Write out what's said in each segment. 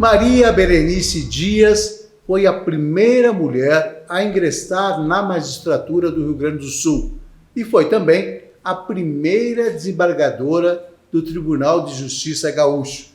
Maria Berenice Dias foi a primeira mulher a ingressar na magistratura do Rio Grande do Sul e foi também a primeira desembargadora do Tribunal de Justiça Gaúcho.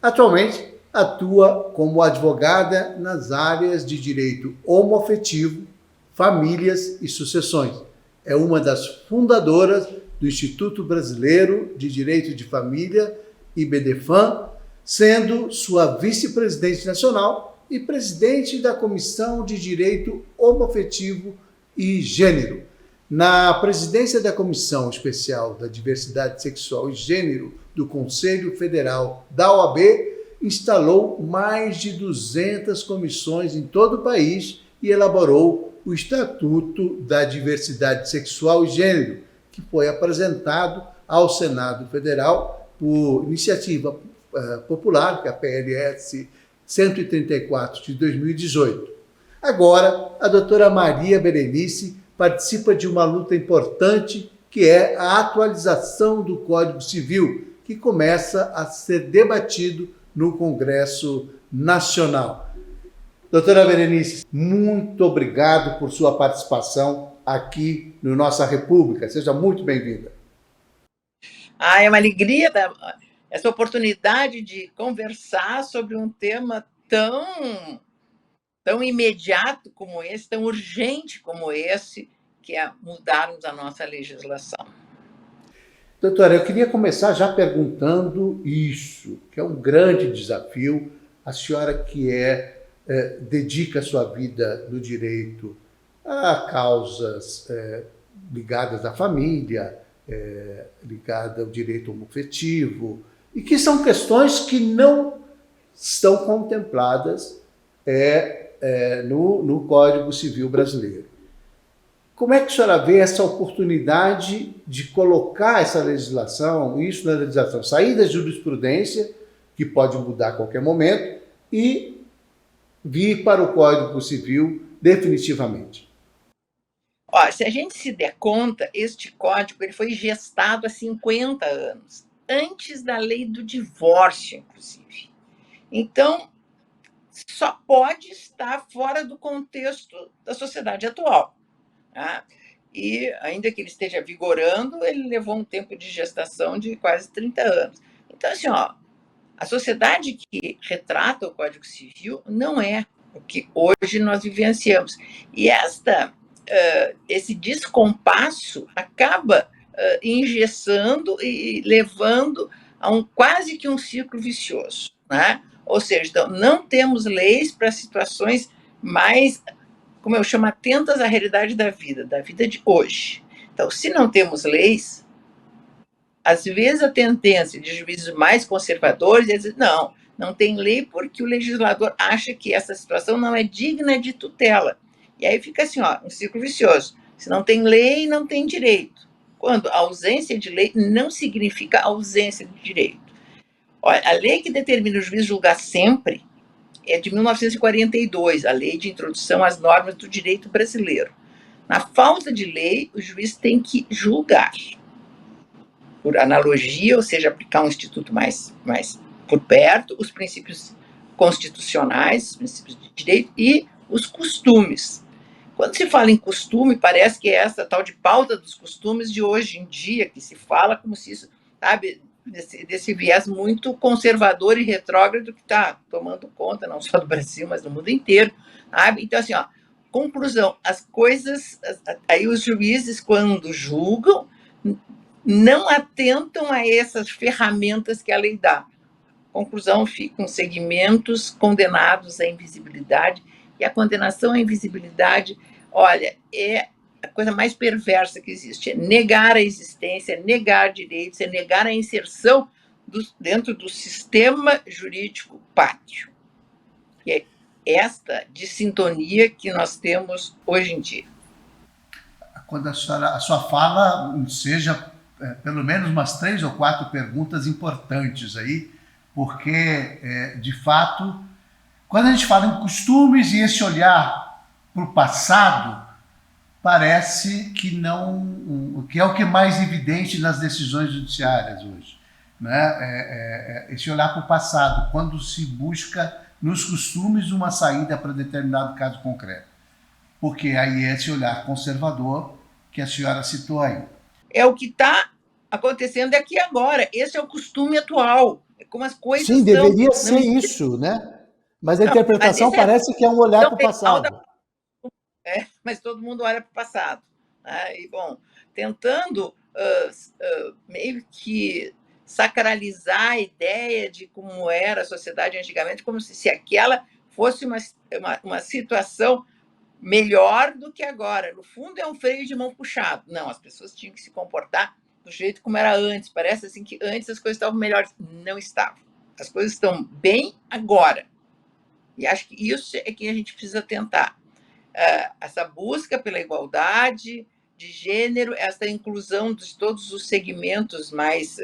Atualmente, atua como advogada nas áreas de direito homoafetivo, famílias e sucessões. É uma das fundadoras do Instituto Brasileiro de Direito de Família, IBDFAM, sendo sua vice-presidente nacional e presidente da Comissão de Direito Homoafetivo e Gênero. Na presidência da Comissão Especial da Diversidade Sexual e Gênero do Conselho Federal da OAB, instalou mais de 200 comissões em todo o país e elaborou o Estatuto da Diversidade Sexual e Gênero, que foi apresentado ao Senado Federal por iniciativa popular, que é a PLS 134 de 2018. Agora, a doutora Maria Berenice participa de uma luta importante, que é a atualização do Código Civil, que começa a ser debatido no Congresso Nacional. Doutora Berenice, muito obrigado por sua participação aqui no Nossa República. Seja muito bem-vinda. É uma alegria essa oportunidade de conversar sobre um tema tão imediato como esse, tão urgente como esse, que é mudarmos a nossa legislação. Doutora, eu queria começar já perguntando isso, que é um grande desafio. A senhora que dedica a sua vida no direito a causas ligadas à família, ligada ao direito homoafetivo, e que são questões que não estão contempladas no Código Civil brasileiro. Como é que a senhora vê essa oportunidade de colocar essa legislação, isso na legislação, sair da jurisprudência, que pode mudar a qualquer momento, e vir para o Código Civil definitivamente? Se a gente se der conta, este código ele foi gestado há 50 anos, antes da lei do divórcio, inclusive. Então, só pode estar fora do contexto da sociedade atual. Tá? E, ainda que ele esteja vigorando, ele levou um tempo de gestação de quase 30 anos. Então, assim, a sociedade que retrata o Código Civil não é o que hoje nós vivenciamos. E esse descompasso acaba engessando e levando a quase que um ciclo vicioso, né? Ou seja, então, não temos leis para situações mais, como eu chamo, atentas à realidade da vida de hoje. Então, se não temos leis, às vezes a tendência de juízes mais conservadores é dizer, não tem lei porque o legislador acha que essa situação não é digna de tutela. E aí fica assim, um ciclo vicioso. Se não tem lei, não tem direito. Quando a ausência de lei não significa ausência de direito. Olha, a lei que determina o juiz julgar sempre é de 1942, a Lei de Introdução às Normas do Direito Brasileiro. Na falta de lei, o juiz tem que julgar. Por analogia, ou seja, aplicar um instituto mais por perto, os princípios constitucionais, os princípios de direito e os costumes. Quando se fala em costume, parece que é essa tal de pauta dos costumes de hoje em dia, que se fala como se isso, sabe, desse viés muito conservador e retrógrado que está tomando conta, não só do Brasil, mas do mundo inteiro. Sabe? Então, assim, conclusão, as coisas, aí os juízes, quando julgam, não atentam a essas ferramentas que a lei dá. Conclusão, ficam segmentos condenados à invisibilidade, e a condenação à invisibilidade, olha, é a coisa mais perversa que existe, é negar a existência, é negar direitos, é negar a inserção dentro do sistema jurídico pátrio. E é esta dissintonia que nós temos hoje em dia. Quando a sua fala seja pelo menos umas 3 ou 4 perguntas importantes aí, porque, de fato, quando a gente fala em costumes e esse olhar para o passado, parece que não, que é o que é mais evidente nas decisões judiciárias hoje, né? Esse olhar para o passado, quando se busca nos costumes uma saída para determinado caso concreto. Porque aí é esse olhar conservador que a senhora citou aí. É o que está acontecendo aqui agora. Esse é o costume atual. É como as coisas Sim, estão. deveria Não ser existe. isso, né? Mas a Não, mas interpretação esse é a parece que é um olhar visão para o real da. passado. Mas todo mundo olha para o passado. Né? E, bom, tentando meio que sacralizar a ideia de como era a sociedade antigamente, como se aquela fosse uma situação melhor do que agora. No fundo, é um freio de mão puxado. Não, as pessoas tinham que se comportar do jeito como era antes. Parece assim que antes as coisas estavam melhores. Não estavam. As coisas estão bem agora. E acho que isso é que a gente precisa tentar. Essa busca pela igualdade de gênero, essa inclusão de todos os segmentos mais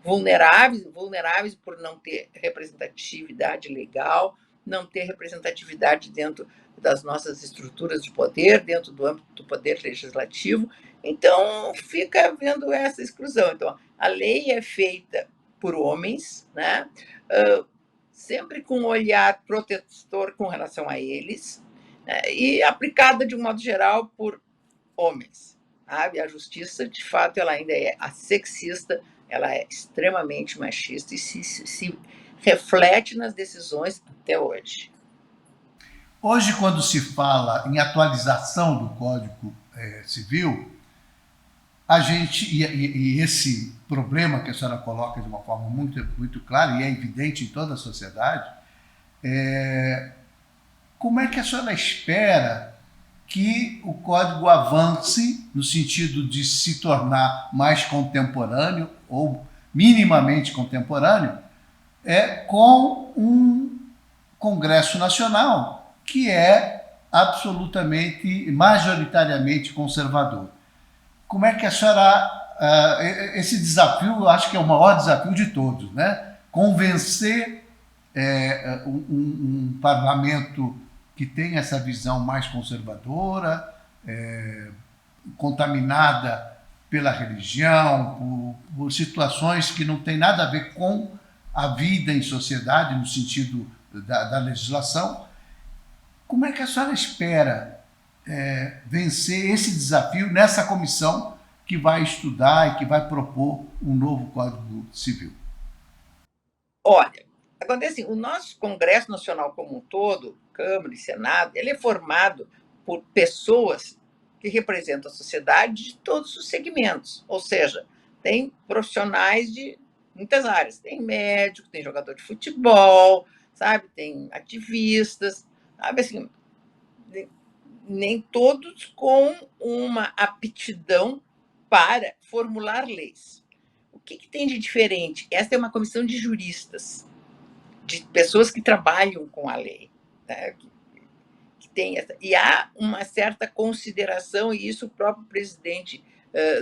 vulneráveis por não ter representatividade legal, não ter representatividade dentro das nossas estruturas de poder, dentro do âmbito do poder legislativo. Então, fica havendo essa exclusão. Então, a lei é feita por homens, né? Sempre com um olhar protetor com relação a eles, né? E aplicada, de um modo geral, por homens. Sabe? A justiça, de fato, ela ainda é sexista, ela é extremamente machista e se reflete nas decisões até hoje. Hoje, quando se fala em atualização do Código Civil, a gente, e esse problema que a senhora coloca de uma forma muito, muito clara e é evidente em toda a sociedade, como é que a senhora espera que o código avance no sentido de se tornar mais contemporâneo ou minimamente contemporâneo com um Congresso Nacional que é absolutamente, majoritariamente conservador? Como é que a senhora... esse desafio, eu acho que é o maior desafio de todos, né? Convencer um parlamento que tem essa visão mais conservadora, contaminada pela religião, por situações que não têm nada a ver com a vida em sociedade, no sentido da legislação. Como é que a senhora espera vencer esse desafio nessa comissão que vai estudar e que vai propor um novo Código Civil? Olha, acontece assim, o nosso Congresso Nacional como um todo, Câmara e Senado, ele é formado por pessoas que representam a sociedade de todos os segmentos, ou seja, tem profissionais de muitas áreas, tem médico, tem jogador de futebol, sabe, tem ativistas, sabe, assim, nem todos com uma aptidão para formular leis. O que tem de diferente? Esta é uma comissão de juristas, de pessoas que trabalham com a lei, né? Que tem essa, e há uma certa consideração, e isso o próprio presidente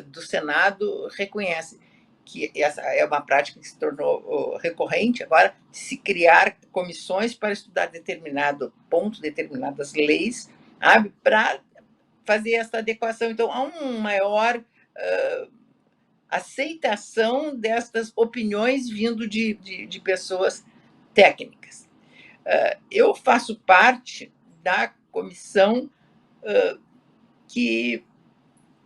do Senado reconhece, que essa é uma prática que se tornou recorrente agora, de se criar comissões para estudar determinado ponto, determinadas leis, sabe, para fazer essa adequação. Então, há um maior aceitação destas opiniões vindo de pessoas técnicas. Eu faço parte da comissão que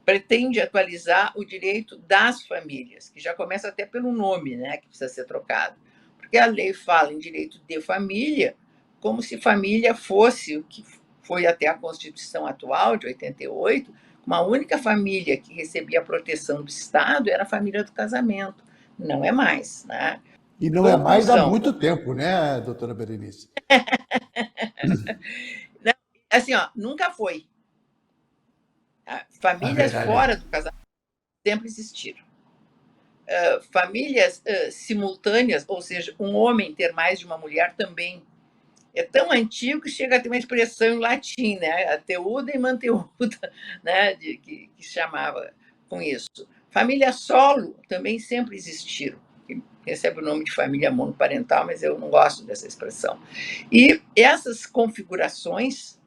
pretende atualizar o direito das famílias, que já começa até pelo nome, né, que precisa ser trocado. Porque a lei fala em direito de família, como se família fosse o que foi até a Constituição atual, de 88, uma única família que recebia a proteção do Estado era a família do casamento. Não é mais, né? E não é mais há muito tempo, né, doutora Berenice? Não, assim, ó, nunca foi. Famílias fora do casamento sempre existiram. Famílias simultâneas, ou seja, um homem ter mais de uma mulher também é tão antigo que chega a ter uma expressão em latim, né? Ateuda e manteuda, né? Que chamava com isso. Família solo também sempre existiram. Recebe o nome de família monoparental, mas eu não gosto dessa expressão. E essas configurações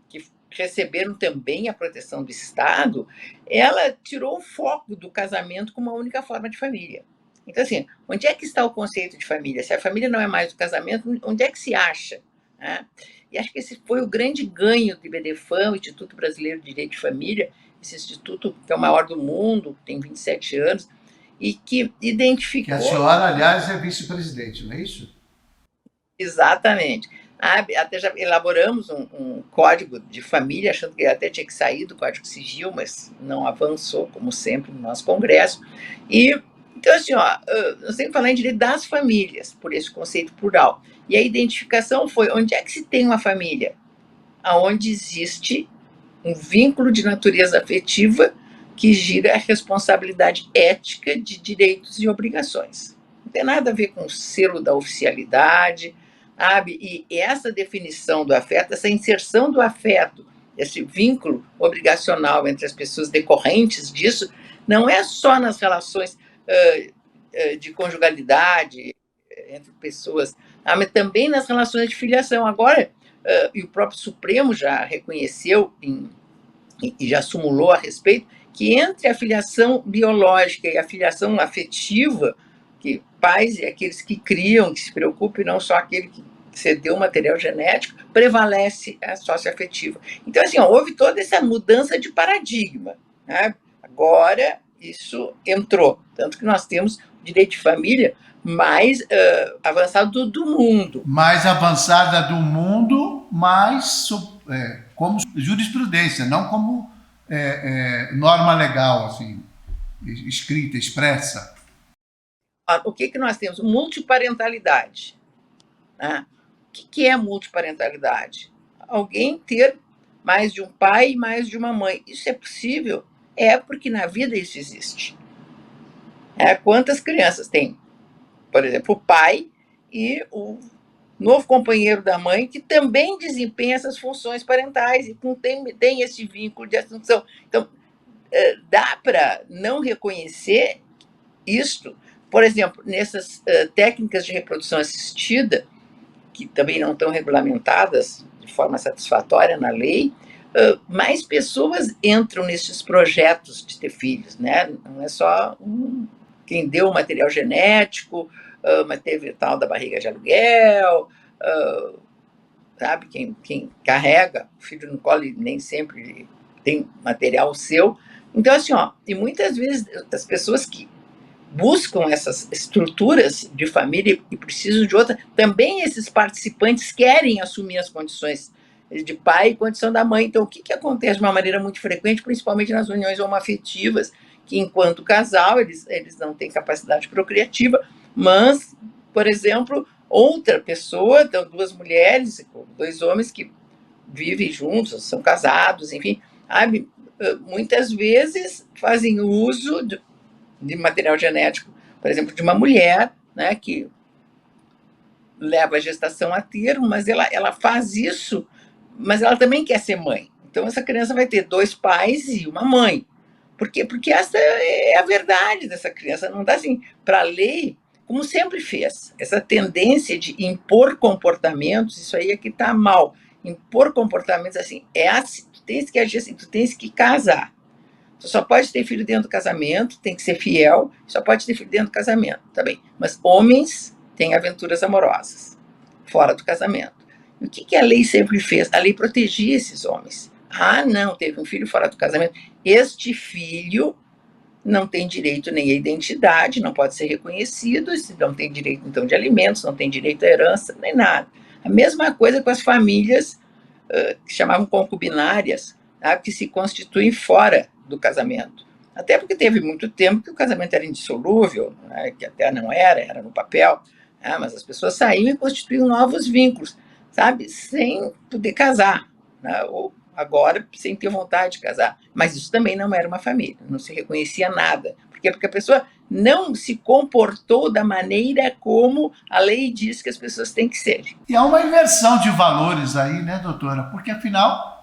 que receberam também a proteção do Estado, ela tirou o foco do casamento como uma única forma de família. Então, assim, onde é que está o conceito de família? Se a família não é mais o casamento, onde é que se acha? né? E acho que esse foi o grande ganho do IBDFAM, o Instituto Brasileiro de Direito de Família, esse instituto que é o maior do mundo, tem 27 anos, e que identificou... Que a senhora, aliás, é vice-presidente, não é isso? Exatamente. Até já elaboramos um código de família, achando que até tinha que sair do Código Civil, mas não avançou, como sempre, no nosso Congresso. E, então, assim, nós temos que falar em direito das famílias, por esse conceito plural. E a identificação foi, onde é que se tem uma família? Aonde existe um vínculo de natureza afetiva que gira a responsabilidade ética de direitos e obrigações. Não tem nada a ver com o selo da oficialidade, sabe? E essa definição do afeto, essa inserção do afeto, esse vínculo obrigacional entre as pessoas decorrentes disso, não é só nas relações de conjugalidade entre pessoas, mas também nas relações de filiação. Agora, e o próprio Supremo já reconheceu e já sumulou a respeito, que entre a filiação biológica e a filiação afetiva, que pais e aqueles que criam, que se preocupam, e não só aquele que cedeu o material genético, prevalece a socioafetiva. Então, assim, houve toda essa mudança de paradigma, né? Agora, isso entrou. Tanto que nós temos o direito de família mais avançado do mundo. Mais avançada do mundo, mas como jurisprudência, não como norma legal, assim, escrita, expressa. O que nós temos? Multiparentalidade. Né? O que é multiparentalidade? Alguém ter mais de um pai e mais de uma mãe. Isso é possível? É porque na vida isso existe. Quantas crianças têm, por exemplo, o pai e o novo companheiro da mãe, que também desempenha essas funções parentais e tem esse vínculo de assunção. Então, dá para não reconhecer isto. Por exemplo, nessas técnicas de reprodução assistida, que também não estão regulamentadas de forma satisfatória na lei, mais pessoas entram nesses projetos de ter filhos, né? Não é só quem deu o material genético, mas teve tal da barriga de aluguel, sabe? Quem carrega o filho no colo e nem sempre tem material seu. Então, assim, e muitas vezes as pessoas que buscam essas estruturas de família e precisam de outra, também esses participantes querem assumir as condições de pai e condição da mãe. Então, o que acontece de uma maneira muito frequente, principalmente nas uniões homoafetivas, que enquanto casal eles não têm capacidade procriativa, mas, por exemplo, outra pessoa, então duas mulheres, dois homens que vivem juntos, são casados, enfim, sabe, muitas vezes fazem uso de material genético, por exemplo, de uma mulher, né, que leva a gestação a termo, mas ela faz isso, mas ela também quer ser mãe. Então, essa criança vai ter dois pais e uma mãe. Por quê? Porque essa é a verdade dessa criança. Não dá assim, para a lei, como sempre fez, essa tendência de impor comportamentos, isso aí é que está mal. Impor comportamentos assim, tu tens que agir assim, tu tens que casar. Tu só pode ter filho dentro do casamento, tem que ser fiel, só pode ter filho dentro do casamento, tá bem. Mas homens têm aventuras amorosas, fora do casamento. E o que a lei sempre fez? A lei protegia esses homens. Não, teve um filho fora do casamento. Este filho não tem direito nem à identidade, não pode ser reconhecido, não tem direito, então, de alimentos, não tem direito à herança, nem nada. A mesma coisa com as famílias que chamavam concubinárias, que se constituem fora do casamento. Até porque teve muito tempo que o casamento era indissolúvel, né, que até não era no papel, mas as pessoas saíam e constituíam novos vínculos, sabe, sem poder casar, né, ou agora sem ter vontade de casar. Mas isso também não era uma família, não se reconhecia nada. Por quê? Porque a pessoa não se comportou da maneira como a lei diz que as pessoas têm que ser. E há uma inversão de valores aí, né, doutora? Porque, afinal,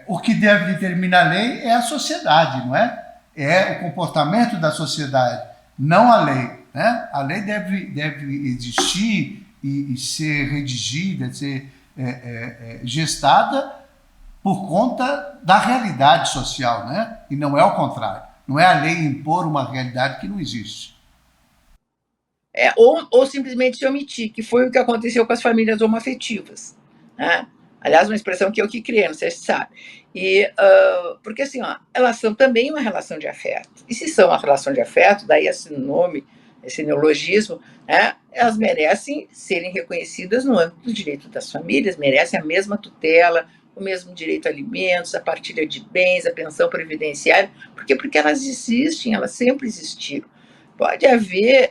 o que deve determinar a lei é a sociedade, não é? É o comportamento da sociedade, não a lei, né? A lei deve existir e ser redigida, ser gestada por conta da realidade social, né? E não é o contrário. Não é a lei impor uma realidade que não existe. ou simplesmente se omitir, que foi o que aconteceu com as famílias homoafetivas, né? Aliás, uma expressão que eu que criei, não sei se sabe. Porque assim, elas são também uma relação de afeto. E se são uma relação de afeto, daí esse nome, esse neologismo, né, elas merecem serem reconhecidas no âmbito do direito das famílias, merecem a mesma tutela, o mesmo direito a alimentos, a partilha de bens, a pensão previdenciária, porque elas existem, elas sempre existiram. Pode haver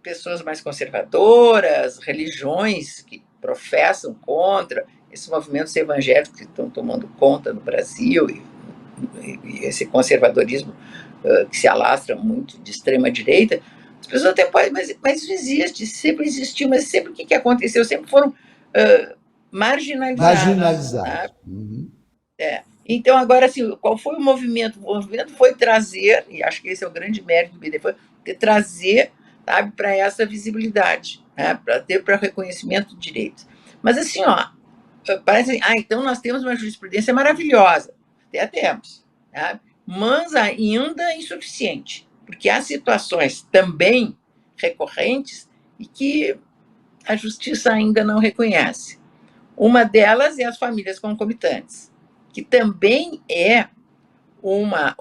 pessoas mais conservadoras, religiões que professam contra, esses movimentos evangélicos que estão tomando conta no Brasil, e esse conservadorismo que se alastra muito de extrema-direita, as pessoas até podem, mas isso existe, sempre existiu, mas sempre o que aconteceu? Sempre foram marginalizados. Marginalizados. Uhum. Então, agora, assim, qual foi o movimento? O movimento foi trazer, e acho que esse é o grande mérito do BD, foi trazer, sabe, para essa visibilidade, né, para reconhecimento de direitos. Mas, assim, parece, então nós temos uma jurisprudência maravilhosa, até temos, sabe? Mas ainda insuficiente, porque há situações também recorrentes e que a justiça ainda não reconhece. Uma delas é as famílias concomitantes, que também é uma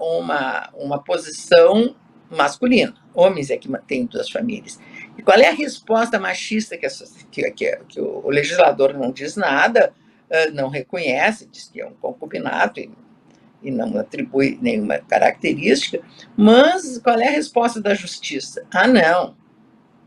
posição masculina. Homens é que têm duas famílias. E qual é a resposta machista que o legislador não diz nada, não reconhece, diz que é um concubinato e não atribui nenhuma característica, mas qual é a resposta da justiça? Não,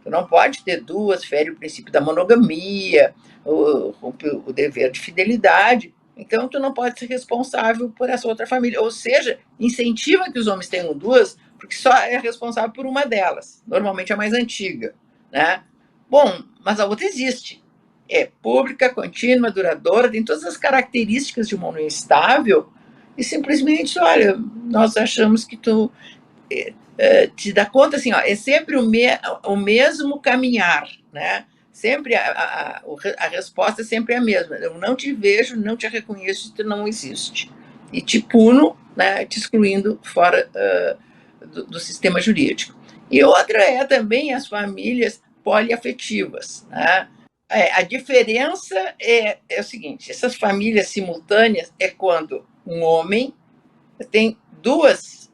tu não pode ter duas, fere o princípio da monogamia, rompe o dever de fidelidade, então tu não pode ser responsável por essa outra família. Ou seja, incentiva que os homens tenham duas, porque só é responsável por uma delas, normalmente a mais antiga, né? Bom, mas a outra existe. É pública, contínua, duradoura, tem todas as características de uma união estável, e simplesmente, olha, nós achamos que tu te dá conta, assim, é sempre o mesmo caminhar, né? Sempre a resposta é sempre a mesma. Eu não te vejo, não te reconheço, tu não existe. E te puno, né, te excluindo fora do sistema jurídico. E outra é também as famílias poliafetivas, né? A diferença é o seguinte: essas famílias simultâneas é quando um homem tem duas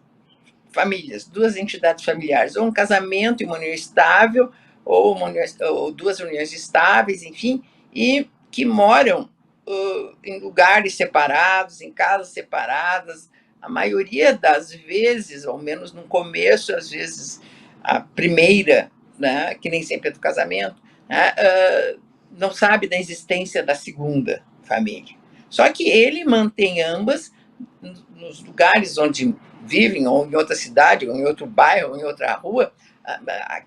famílias, duas entidades familiares, ou um casamento e uma união estável, ou duas uniões estáveis, enfim, e que moram em lugares separados, em casas separadas. A maioria das vezes, ao menos no começo, às vezes a primeira, né, que nem sempre é do casamento, né, não sabe da existência da segunda família. Só que ele mantém ambas nos lugares onde vivem, ou em outra cidade, ou em outro bairro, ou em outra rua,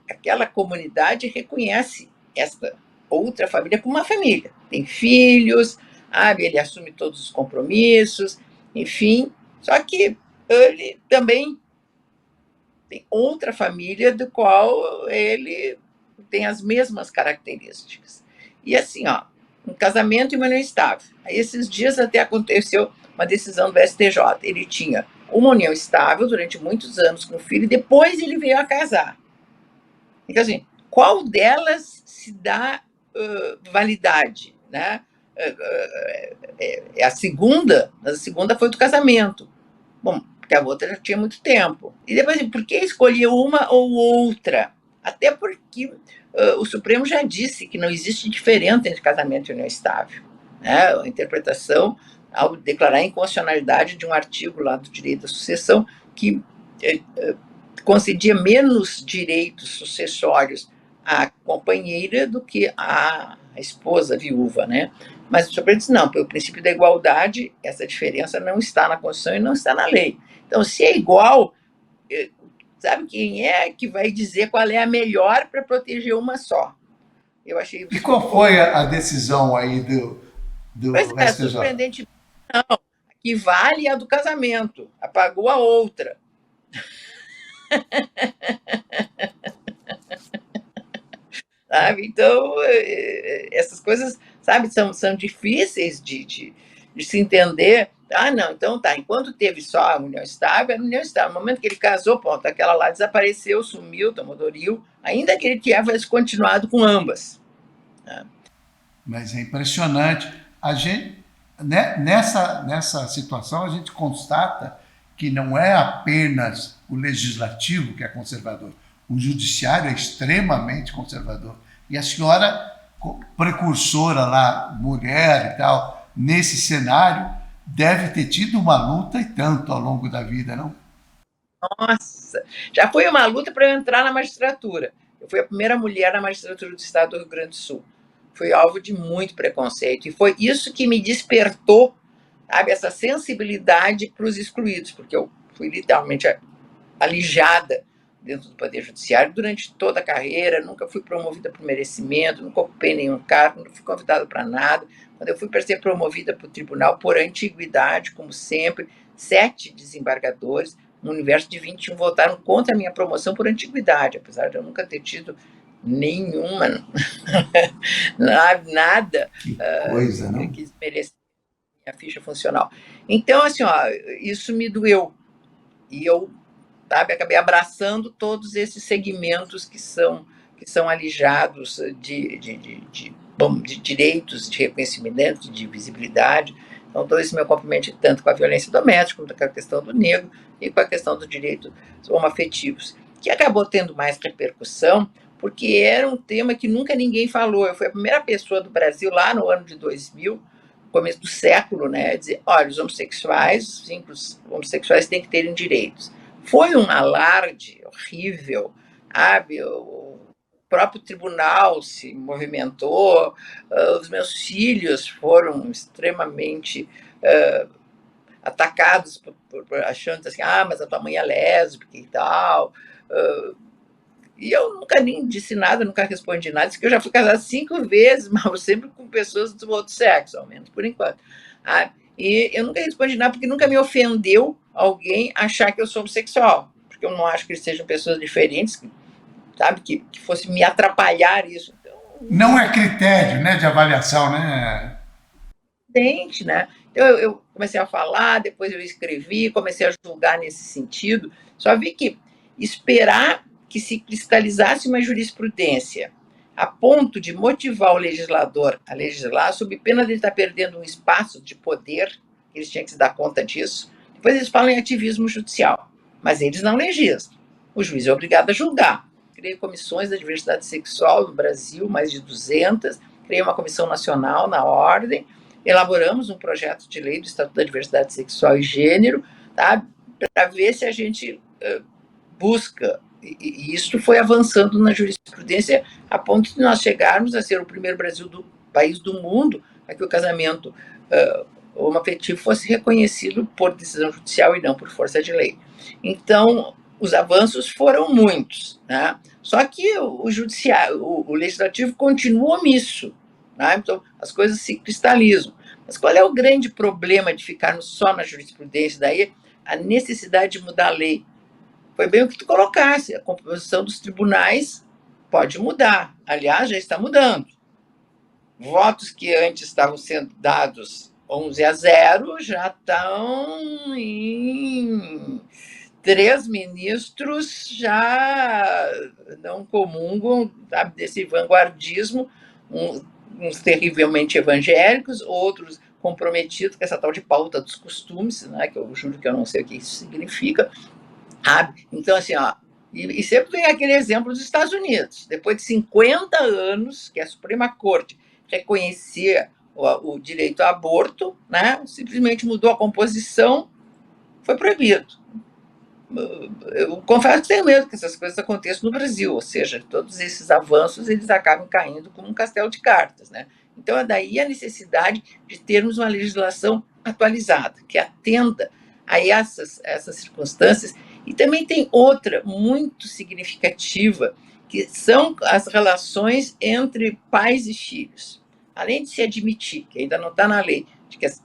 aquela comunidade reconhece esta outra família como uma família. Tem filhos, sabe? Ele assume todos os compromissos, enfim. Só que ele também tem outra família do qual ele tem as mesmas características. E assim, um casamento e uma união estável. Aí, esses dias até aconteceu uma decisão do STJ. Ele tinha uma união estável durante muitos anos com o filho, e depois ele veio a casar. Então, assim, qual delas se dá validade, né? É a segunda foi do casamento. Bom, porque a outra já tinha muito tempo. E depois, por que escolher uma ou outra? Até porque o Supremo já disse que não existe diferença entre casamento e união estável, né? A interpretação, ao declarar a inconstitucionalidade de um artigo lá do direito da sucessão, que concedia menos direitos sucessórios à companheira do que à esposa viúva, né? Mas o Supremo disse, não, pelo princípio da igualdade, essa diferença não está na Constituição e não está na lei. Então, se é igual, sabe quem é que vai dizer qual é a melhor para proteger uma só? Eu achei. E qual foi a decisão aí do Pois é, STJ? surpreendente. Não, que vale a do casamento, apagou a outra. Sabe? Então, essas coisas, sabe, são difíceis de se entender. Ah, não, então tá. Enquanto teve só a união estável, era a união estável. No momento que ele casou, pronto, aquela lá desapareceu, sumiu, tomou Doril, ainda que ele tivesse continuado com ambas. Né? Mas é impressionante. A gente, nessa situação, a gente constata que não é apenas o legislativo que é conservador, o judiciário é extremamente conservador. E a senhora, precursora lá, mulher e tal, nesse cenário, deve ter tido uma luta e tanto ao longo da vida, não? Nossa, já foi uma luta para eu entrar na magistratura. Eu fui a primeira mulher na magistratura do estado do Rio Grande do Sul. Fui alvo de muito preconceito. E foi isso que me despertou, sabe, essa sensibilidade para os excluídos, porque eu fui literalmente alijada dentro do Poder Judiciário durante toda a carreira, nunca fui promovida por merecimento, nunca ocupei nenhum cargo, nunca fui convidada para nada. Quando eu fui para ser promovida para o tribunal, por antiguidade, como sempre, 7 desembargadores, no universo de 21, votaram contra a minha promoção por antiguidade, apesar de eu nunca ter tido nenhuma, nada Que coisa, não? que merecesse minha ficha funcional. Então, assim, ó, isso me doeu. E eu, sabe, acabei abraçando todos esses segmentos que são alijados de direitos, de reconhecimento, de visibilidade. Então, todo esse meu comprometimento, tanto com a violência doméstica, quanto com a questão do negro e com a questão dos direitos homoafetivos, que acabou tendo mais repercussão, porque era um tema que nunca ninguém falou. Eu fui a primeira pessoa do Brasil, lá no ano de 2000, começo do século, né, a dizer, olha, os homossexuais, os homossexuais têm que terem direitos. Foi um alarde horrível, sabe? O próprio tribunal se movimentou, os meus filhos foram extremamente atacados achando assim, ah, mas a tua mãe é lésbica e tal. E eu nunca nem disse nada, nunca respondi nada, disse que eu já fui casada 5 vezes, mas sempre com pessoas do outro sexo, ao menos por enquanto. E eu nunca respondi nada porque nunca me ofendeu alguém achar que eu sou homossexual, porque eu não acho que eles sejam pessoas diferentes, sabe, que fosse me atrapalhar isso. Então, Não é critério, né, de avaliação, né? dente, né? Então eu comecei a falar, depois eu escrevi, comecei a julgar nesse sentido. Só vi que esperar que se cristalizasse uma jurisprudência a ponto de motivar o legislador a legislar, sob pena de ele estar perdendo um espaço de poder, eles tinham que se dar conta disso. Depois eles falam em ativismo judicial, mas eles não legislam. O juiz é obrigado a julgar. Criei comissões da diversidade sexual no Brasil, mais de 200, criei uma comissão nacional na ordem, elaboramos um projeto de lei do Estatuto da Diversidade Sexual e Gênero, tá? Para ver se a gente busca, e isso foi avançando na jurisprudência a ponto de nós chegarmos a ser o primeiro país do mundo a que o casamento homoafetivo fosse reconhecido por decisão judicial e não por força de lei. Então, os avanços foram muitos, né? Só que o judiciário, o legislativo continua omisso. Né? Então, as coisas se cristalizam. Mas qual é o grande problema de ficarmos só na jurisprudência? Daí a necessidade de mudar a lei. Foi bem o que tu colocasse. A composição dos tribunais pode mudar. Aliás, já está mudando. Votos que antes estavam sendo dados 11-0 já estão em 3 ministros já não comungam, sabe, desse vanguardismo, uns terrivelmente evangélicos, outros comprometidos com essa tal de pauta dos costumes, né, que eu juro que eu não sei o que isso significa, sabe? Então, assim, ó, e sempre vem aquele exemplo dos Estados Unidos. Depois de 50 anos que a Suprema Corte reconhecia o direito ao aborto, né, simplesmente mudou a composição, foi proibido. Eu confesso que tenho medo que essas coisas aconteçam no Brasil, ou seja, todos esses avanços eles acabam caindo como um castelo de cartas, né? Então é daí a necessidade de termos uma legislação atualizada, que atenda a essas circunstâncias. E também tem outra muito significativa, que são as relações entre pais e filhos. Além de se admitir, que ainda não está na lei, de que as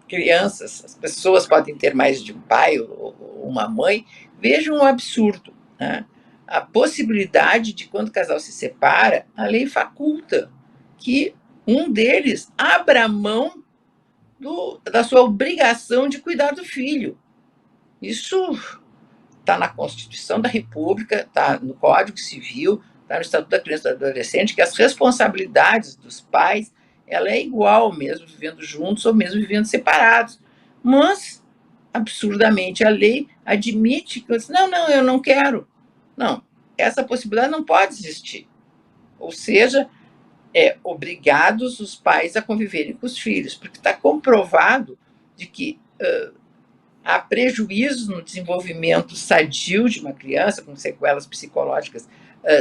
crianças, as pessoas podem ter mais de um pai ou uma mãe, vejam um absurdo. Né? A possibilidade de, quando o casal se separa, a lei faculta que um deles abra mão da sua obrigação de cuidar do filho. Isso está na Constituição da República, está no Código Civil, está no Estatuto da Criança e do Adolescente, que as responsabilidades dos pais ela é igual, mesmo vivendo juntos ou mesmo vivendo separados. Mas, absurdamente, a lei admite que não, eu não quero. Não, essa possibilidade não pode existir. Ou seja, obrigados os pais a conviverem com os filhos, porque está comprovado de que há prejuízos no desenvolvimento sadio de uma criança, com sequelas psicológicas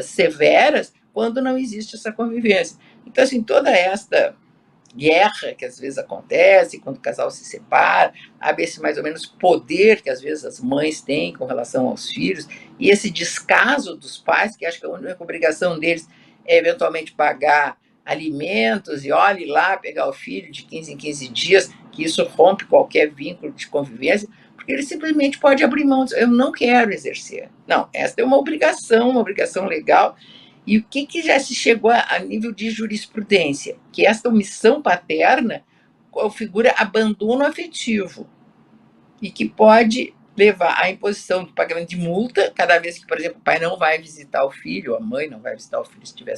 severas, quando não existe essa convivência. Então, assim, toda esta guerra que às vezes acontece quando o casal se separa, há esse mais ou menos poder que às vezes as mães têm com relação aos filhos, e esse descaso dos pais, que acho que a única obrigação deles é eventualmente pagar alimentos e olhe lá pegar o filho de 15 em 15 dias, que isso rompe qualquer vínculo de convivência, porque ele simplesmente pode abrir mão e dizer, eu não quero exercer. Não, essa é uma obrigação legal. E o que já se chegou a nível de jurisprudência? Que esta omissão paterna configura abandono afetivo e que pode levar à imposição do pagamento de multa cada vez que, por exemplo, o pai não vai visitar o filho, ou a mãe não vai visitar o filho se estiver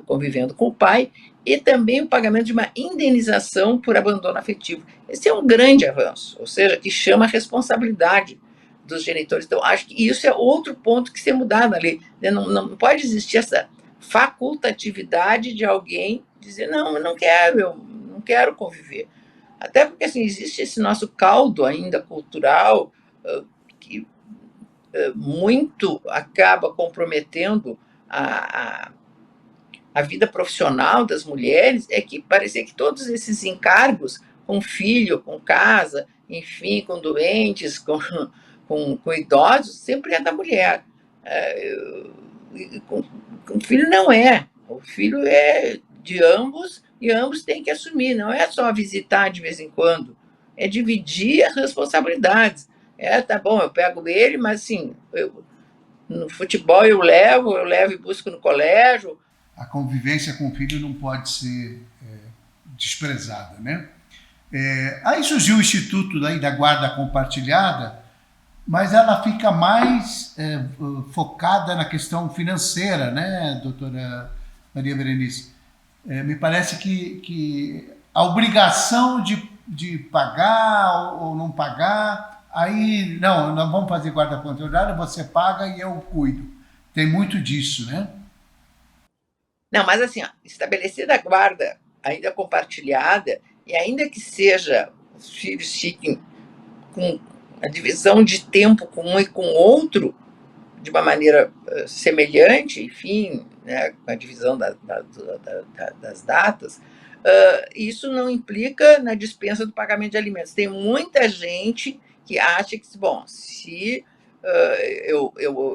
convivendo com o pai, e também o pagamento de uma indenização por abandono afetivo. Esse é um grande avanço, ou seja, que chama a responsabilidade dos genitores. Então, acho que isso é outro ponto que ser mudado na lei. Não pode existir essa facultatividade de alguém dizer, não, eu não quero conviver. Até porque assim, existe esse nosso caldo ainda cultural que muito acaba comprometendo a vida profissional das mulheres, é que parecia que todos esses encargos, com filho, com casa, enfim, com doentes, com idosos, sempre é da mulher. Com filho não é. O filho é de ambos e ambos têm que assumir. Não é só visitar de vez em quando. É dividir as responsabilidades. Tá bom, eu pego ele, mas assim, no futebol eu levo e busco no colégio. A convivência com o filho não pode ser desprezada, né? Aí surgiu o Instituto da Guarda Compartilhada, mas ela fica mais focada na questão financeira, né, doutora Maria Berenice? Me parece que a obrigação de pagar ou não pagar, aí, não vamos fazer guarda compartilhada, você paga e eu cuido. Tem muito disso, né? Não, mas assim, estabelecida a guarda ainda compartilhada, e ainda que seja os filhos fiquem com a divisão de tempo com um e com o outro de uma maneira semelhante, enfim, né, com a divisão das datas, isso não implica na dispensa do pagamento de alimentos. Tem muita gente que acha que, bom, se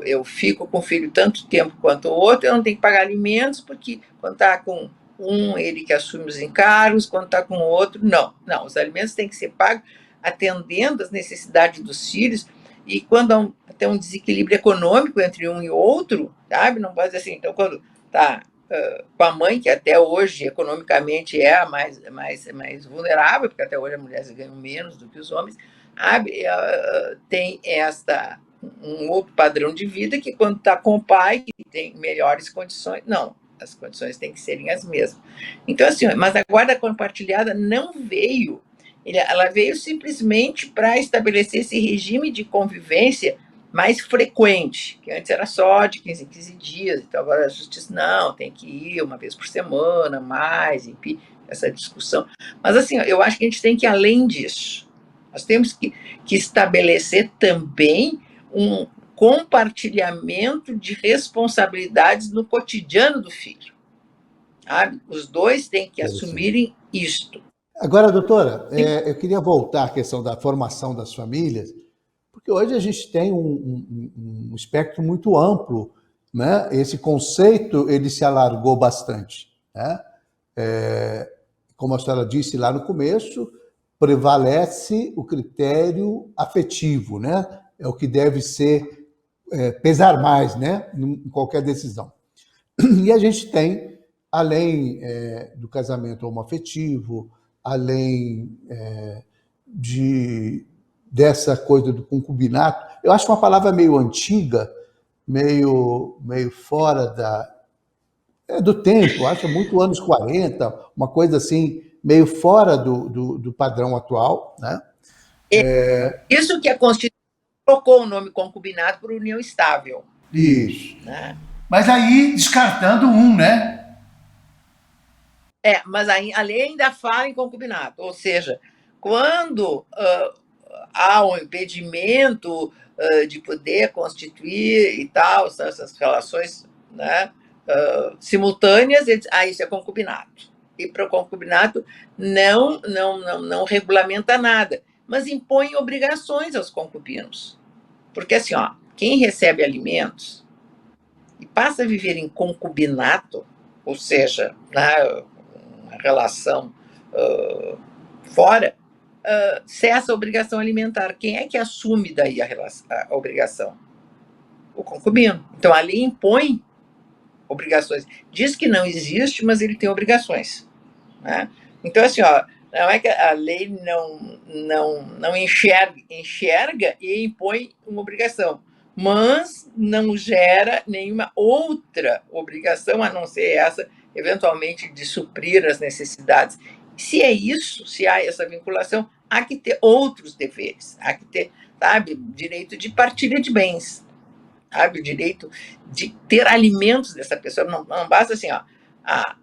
eu fico com o filho tanto tempo quanto o outro, eu não tenho que pagar alimentos, porque quando está com um, ele que assume os encargos, quando está com o outro, não. Não, os alimentos têm que ser pagos atendendo às necessidades dos filhos, e quando há até um desequilíbrio econômico entre um e outro, sabe? Não pode dizer assim, então quando está com a mãe, que até hoje economicamente é a mais vulnerável, porque até hoje as mulheres ganham menos do que os homens, sabe? Tem um outro padrão de vida que quando está com o pai, que tem melhores condições, não, as condições têm que serem as mesmas. Então, assim, mas a guarda compartilhada não veio, ela veio simplesmente para estabelecer esse regime de convivência mais frequente, que antes era só de 15 em 15 dias, então agora a justiça, não, tem que ir uma vez por semana, mais, enfim, essa discussão. Mas, assim, eu acho que a gente tem que ir além disso. Nós temos que estabelecer também um compartilhamento de responsabilidades no cotidiano do filho. Sabe? Os dois têm que assumirem isto. Agora, doutora, eu queria voltar à questão da formação das famílias, porque hoje a gente tem um espectro muito amplo, né? Esse conceito ele se alargou bastante, né? Como a senhora disse lá no começo, prevalece o critério afetivo, né? É o que deve ser pesar mais, né? Em qualquer decisão. E a gente tem, além do casamento homoafetivo, além dessa coisa do concubinato. Eu acho uma palavra meio antiga, meio fora do tempo, acho muito anos 40, uma coisa assim, meio fora do padrão atual, né? É isso que a Constituição trocou o nome concubinato por união estável. Isso. Né? Mas aí, descartando um, né? Mas a lei ainda fala em concubinato, ou seja, quando há um impedimento de poder constituir e tal, essas relações, né, simultâneas, isso é concubinato. E para o concubinato não regulamenta nada, mas impõe obrigações aos concubinos. Porque assim, quem recebe alimentos e passa a viver em concubinato, ou seja, uma relação fora, cessa a obrigação alimentar. Quem é que assume daí a obrigação? O concubino. Então, a lei impõe obrigações. Diz que não existe, mas ele tem obrigações. Né? Então, assim, não é que a lei não enxerga e impõe uma obrigação, mas não gera nenhuma outra obrigação, a não ser essa, eventualmente, de suprir as necessidades. Se é isso, se há essa vinculação, há que ter outros deveres, há que ter, sabe, direito de partilha de bens, sabe, o direito de ter alimentos dessa pessoa. Não basta assim, a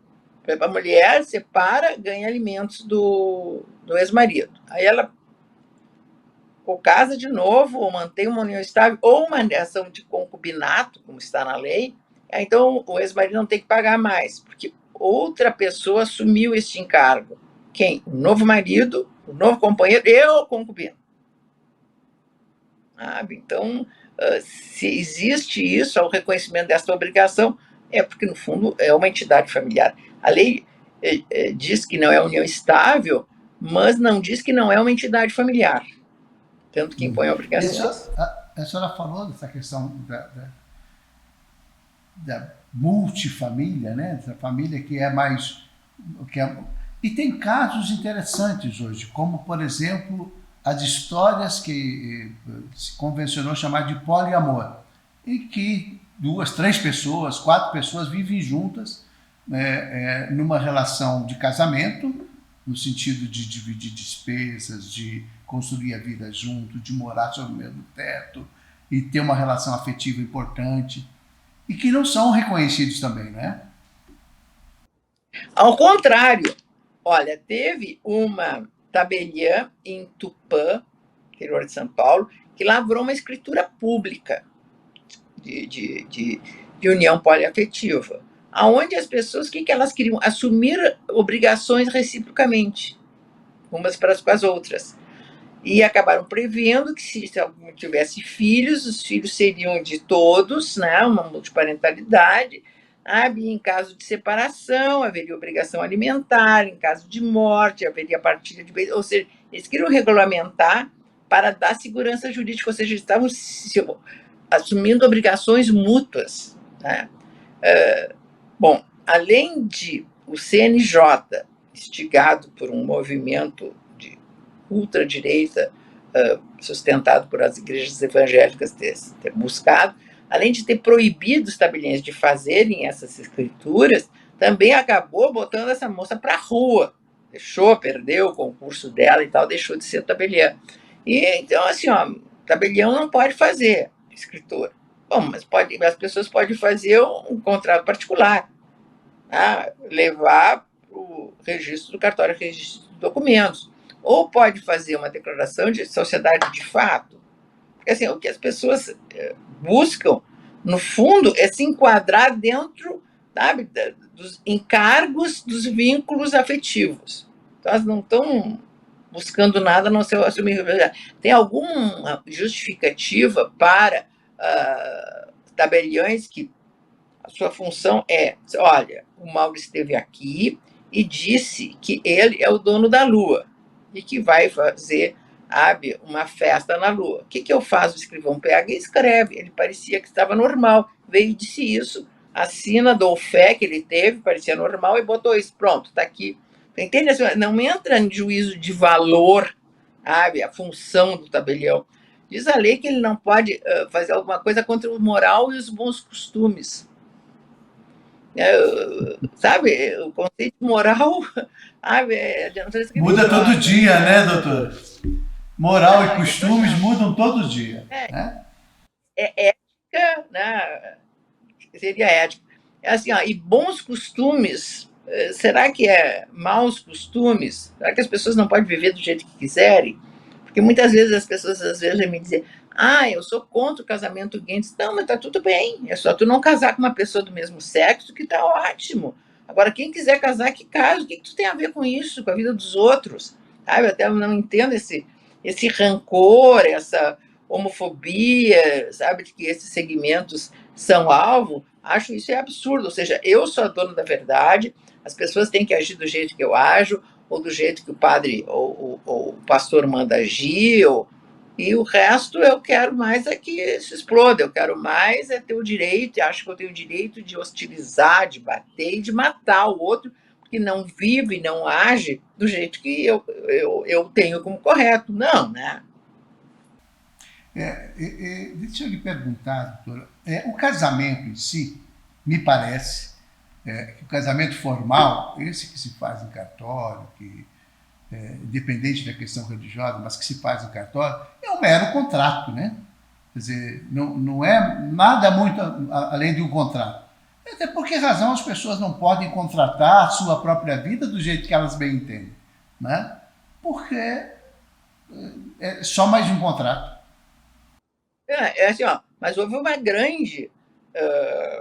mulher separa, ganha alimentos do ex-marido. Aí ela ou casa de novo, ou mantém uma união estável, ou uma ação de concubinato, como está na lei. Então, o ex-marido não tem que pagar mais, porque outra pessoa assumiu este encargo. Quem? O novo marido, o novo companheiro e o concubino. Então, se existe isso, o reconhecimento dessa obrigação, é porque, no fundo, é uma entidade familiar. A lei diz que não é união estável, mas não diz que não é uma entidade familiar. Tanto que impõe obrigações. A senhora falou dessa questão da multifamília, né? Essa família que é mais... E tem casos interessantes hoje, como, por exemplo, as histórias que se convencionou chamar de poliamor, em que 2, 3 pessoas, 4 pessoas vivem juntas numa relação de casamento, no sentido de dividir despesas, de construir a vida junto, de morar sob o mesmo teto e ter uma relação afetiva importante, e que não são reconhecidos também, né? Ao contrário, olha, teve uma tabeliã em Tupã, interior de São Paulo, que lavrou uma escritura pública de união poliafetiva, aonde as pessoas, o que elas queriam? Assumir obrigações reciprocamente, umas para com as outras. E acabaram prevendo que se algum tivesse filhos, os filhos seriam de todos, né, uma multiparentalidade. Em caso de separação, haveria obrigação alimentar, em caso de morte, haveria partilha de bens. Ou seja, eles queriam regulamentar para dar segurança jurídica, ou seja, eles estavam assumindo obrigações mútuas. Né? Bom, além de o CNJ, instigado por um movimento de ultradireita, sustentado por as igrejas evangélicas, ter buscado, além de ter proibido os tabeliães de fazerem essas escrituras, também acabou botando essa moça para a rua. Perdeu o concurso dela e tal, deixou de ser tabeliã. E então, assim, tabelião não pode fazer escritura. Bom, mas as pessoas podem fazer um contrato particular, levar para o registro do cartório, registro de documentos, ou pode fazer uma declaração de sociedade de fato. Porque, assim, o que as pessoas buscam, no fundo, é se enquadrar dentro, sabe, dos encargos dos vínculos afetivos. Então, elas não estão buscando nada, não ser assumir. Tem alguma justificativa para tabeliões que a sua função é, olha, o Mauro esteve aqui e disse que ele é o dono da Lua e que vai fazer uma festa na Lua. O que eu faço? O escrivão pega e escreve. Ele parecia que estava normal. Veio e disse isso, assina, dou fé que ele teve, parecia normal, e botou isso. Pronto, está aqui. Entende? Assim, não entra em juízo de valor, sabe, a função do tabelião. Diz a lei que ele não pode fazer alguma coisa contra o moral e os bons costumes. Sabe, o conceito moral, sabe, muda todo dia, né, doutora? Moral e costumes mudam todo dia. Né? É ética, né? Seria ética. É assim, ó, e bons costumes, será que é maus costumes? Será que as pessoas não podem viver do jeito que quiserem? Porque muitas vezes as pessoas às vezes me dizem, eu sou contra o casamento gay. Não, mas tá tudo bem. É só tu não casar com uma pessoa do mesmo sexo que tá ótimo. Agora, quem quiser casar, que case. O que tu tem a ver com isso, com a vida dos outros? Sabe? Eu até não entendo esse rancor, essa homofobia, sabe, de que esses segmentos são alvo. Acho isso é absurdo. Ou seja, eu sou a dona da verdade, as pessoas têm que agir do jeito que eu ajo, ou do jeito que o padre ou o pastor manda agir, e o resto eu quero mais é que se exploda, eu quero mais é ter o direito, e acho que eu tenho o direito de hostilizar, de bater e de matar o outro, que não vive, não age do jeito que eu tenho como correto. Não, né? Deixa eu lhe perguntar, doutora, o casamento em si, me parece, que o casamento formal, esse que se faz em cartório, que independente da questão religiosa, mas que se faz em cartório, é um mero contrato, né? Quer dizer, não é nada muito além de um contrato. Até por que razão as pessoas não podem contratar a sua própria vida do jeito que elas bem entendem, né? Porque é só mais um contrato. Assim, mas houve uma grande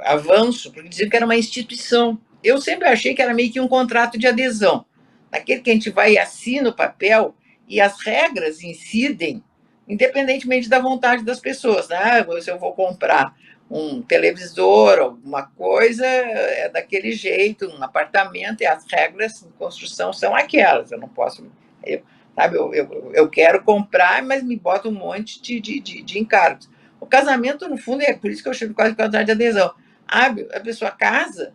avanço, porque diziam que era uma instituição. Eu sempre achei que era meio que um contrato de adesão, naquele que a gente vai e assina o papel e as regras incidem independentemente da vontade das pessoas. Né? Se eu vou comprar um televisor, alguma coisa, é daquele jeito, um apartamento, e as regras de construção são aquelas. Eu não posso... Eu quero comprar, mas me bota um monte de encargos. O casamento, no fundo, é por isso que eu chamo quase de contrato de adesão. A pessoa casa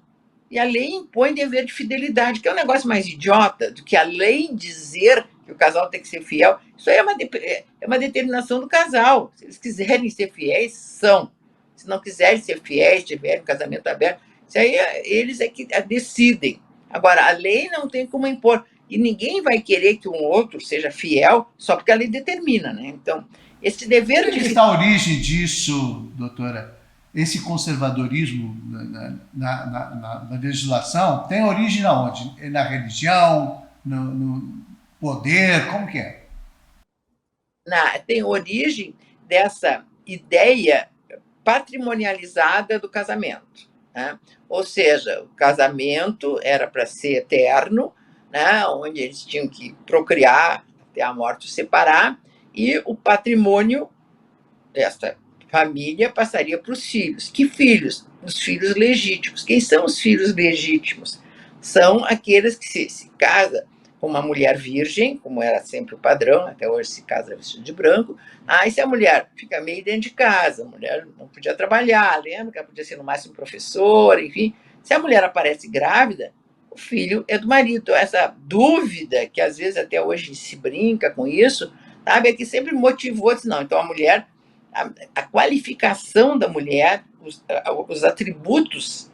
e a lei impõe dever de fidelidade, que é um negócio mais idiota do que a lei dizer que o casal tem que ser fiel. Isso aí é uma determinação do casal. Se eles quiserem ser fiéis, são. Se não quiserem ser fiéis, tiverem um casamento aberto, isso aí eles é que decidem. Agora, a lei não tem como impor. E ninguém vai querer que um outro seja fiel só porque a lei determina, né? Então, esse dever de... Onde está a origem disso, doutora? Esse conservadorismo na legislação tem origem aonde? Na religião, no poder, como que é? Tem origem dessa ideia patrimonializada do casamento. Né? Ou seja, o casamento era para ser eterno, né? Onde eles tinham que procriar até a morte os separar, e o patrimônio dessa família passaria para os filhos. Que filhos? Os filhos legítimos. Quem são os filhos legítimos? São aqueles que se casa com uma mulher virgem, como era sempre o padrão, até hoje se casa vestido de branco. E se a mulher fica meio dentro de casa, a mulher não podia trabalhar, lembra que ela podia ser no máximo professora, enfim. Se a mulher aparece grávida, o filho é do marido. Essa dúvida, que às vezes até hoje se brinca com isso, sabe, é que sempre motivou, não, então a mulher, a qualificação da mulher, os atributos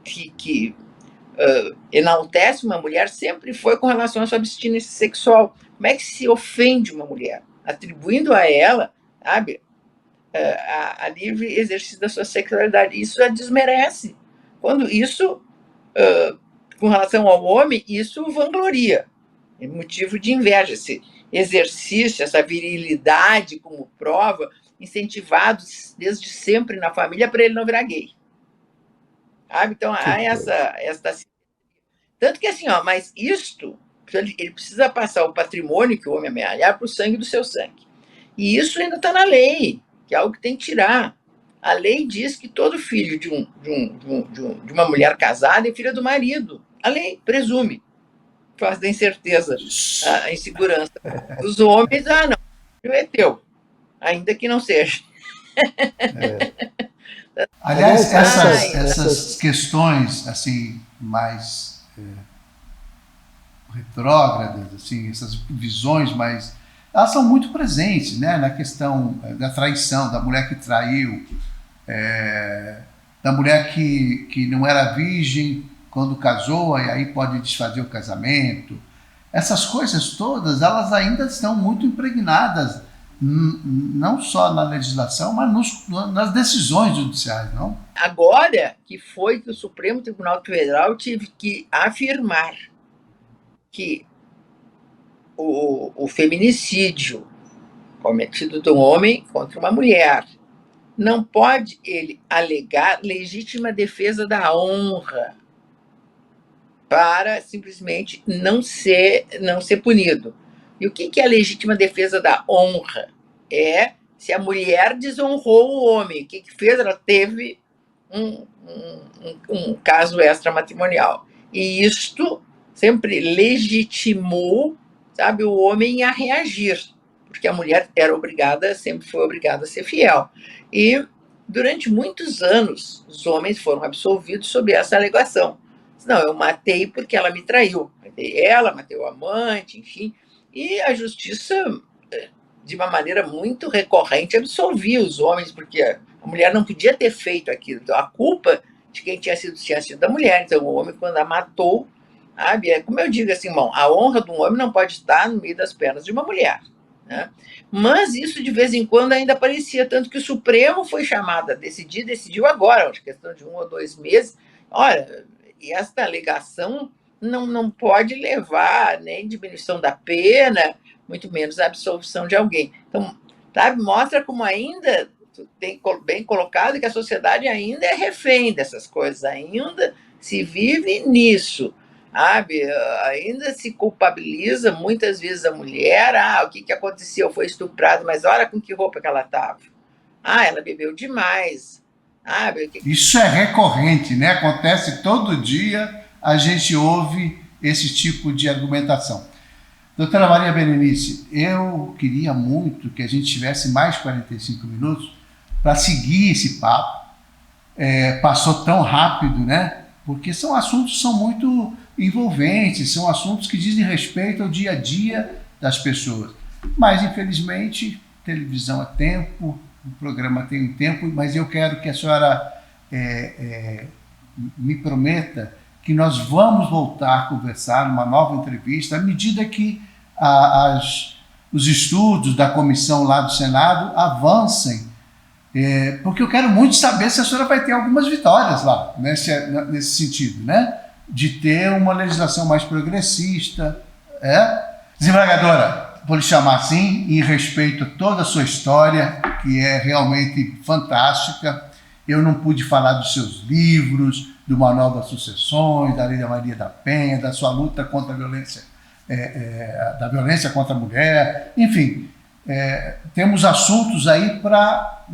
que enaltece uma mulher sempre foi com relação à sua abstinência sexual. Como é que se ofende uma mulher? Atribuindo a ela, sabe, a livre exercício da sua sexualidade. Isso a desmerece. Quando isso, com relação ao homem, isso vangloria. É motivo de inveja. Esse exercício, essa virilidade como prova, incentivados desde sempre na família para ele não virar gay. Sabe? Então, há essa... Tanto que assim, mas isto, ele precisa passar o patrimônio que o homem amealhar para o sangue do seu sangue. E isso ainda está na lei, que é algo que tem que tirar. A lei diz que todo filho de uma mulher casada é filha do marido. A lei presume. Faz da incerteza, a insegurança dos homens. Não, o filho é teu, ainda que não seja. Aliás, essas questões assim mais retrógradas, assim, essas visões, mas elas são muito presentes, né, na questão da traição, da mulher que traiu, da mulher que não era virgem quando casou e aí pode desfazer o casamento. Essas coisas todas, elas ainda estão muito impregnadas, não só na legislação, mas nas decisões judiciais, não? Agora que foi que o Supremo Tribunal Federal teve que afirmar que o feminicídio cometido de um homem contra uma mulher não pode ele alegar legítima defesa da honra para simplesmente não ser punido. E o que é a legítima defesa da honra? É se a mulher desonrou o homem. O que fez? Ela teve um caso extramatrimonial. E isto sempre legitimou, sabe, o homem a reagir, porque a mulher sempre foi obrigada a ser fiel. E durante muitos anos, os homens foram absolvidos sob essa alegação. Não, eu matei porque ela me traiu. Matei ela, matei o amante, enfim. E a justiça, de uma maneira muito recorrente, absolvia os homens, porque a mulher não podia ter feito aquilo. Então, a culpa de quem tinha sido a mulher. Então, o homem, quando a matou, sabe? Como eu digo assim, irmão, a honra de um homem não pode estar no meio das pernas de uma mulher, né? Mas isso, de vez em quando, ainda aparecia, tanto que o Supremo foi chamado a decidir, decidiu agora, acho que questão de 1 ou 2 meses. Olha, e esta alegação não pode levar nem diminuição da pena, muito menos a absolvição de alguém. Então, sabe, mostra como ainda, tem bem colocado, que a sociedade ainda é refém dessas coisas, ainda se vive nisso, sabe? Ainda se culpabiliza muitas vezes a mulher. O que aconteceu? Foi estuprada, mas olha com que roupa que ela estava. Ela bebeu demais. Isso é recorrente, né? Acontece todo dia, a gente ouve esse tipo de argumentação. Doutora Maria Berenice, eu queria muito que a gente tivesse mais 45 minutos para seguir esse papo. Passou tão rápido, né? Porque são assuntos que são muito envolventes, são assuntos que dizem respeito ao dia a dia das pessoas. Mas, infelizmente, televisão é tempo, o programa tem um tempo, mas eu quero que a senhora me prometa que nós vamos voltar a conversar numa nova entrevista à medida que os estudos da comissão lá do Senado avancem, porque eu quero muito saber se a senhora vai ter algumas vitórias lá, nesse sentido, né? De ter uma legislação mais progressista. Desembargadora, vou lhe chamar assim, em respeito a toda a sua história, que é realmente fantástica. Eu não pude falar dos seus livros, do Manual das Sucessões, da Lei da Maria da Penha, da sua luta contra a violência, da violência contra a mulher. Enfim, temos assuntos aí para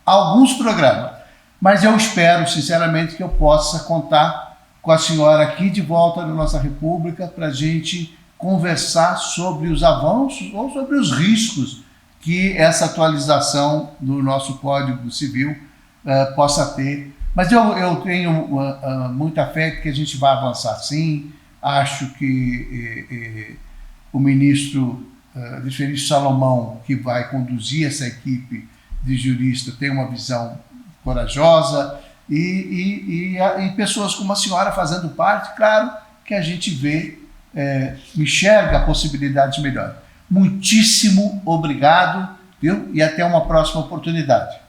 alguns programas. Mas eu espero, sinceramente, que eu possa contar com a senhora aqui de volta na nossa República para a gente conversar sobre os avanços ou sobre os riscos que essa atualização do nosso Código Civil possa ter. Mas eu tenho muita fé que a gente vai avançar sim. Acho que o ministro Luiz Felício Salomão, que vai conduzir essa equipe de juristas, tem uma visão corajosa e pessoas como a senhora fazendo parte, claro que a gente vê, enxerga possibilidades melhores. Muitíssimo obrigado, viu? E até uma próxima oportunidade.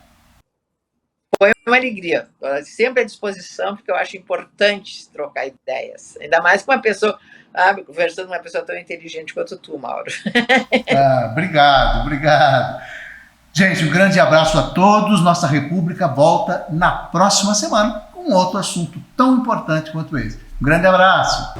Foi uma alegria. Estou sempre à disposição, porque eu acho importante trocar ideias. Ainda mais com uma pessoa, conversando com uma pessoa tão inteligente quanto tu, Mauro. Obrigado. Gente, um grande abraço a todos. Nossa República volta na próxima semana com outro assunto tão importante quanto esse. Um grande abraço.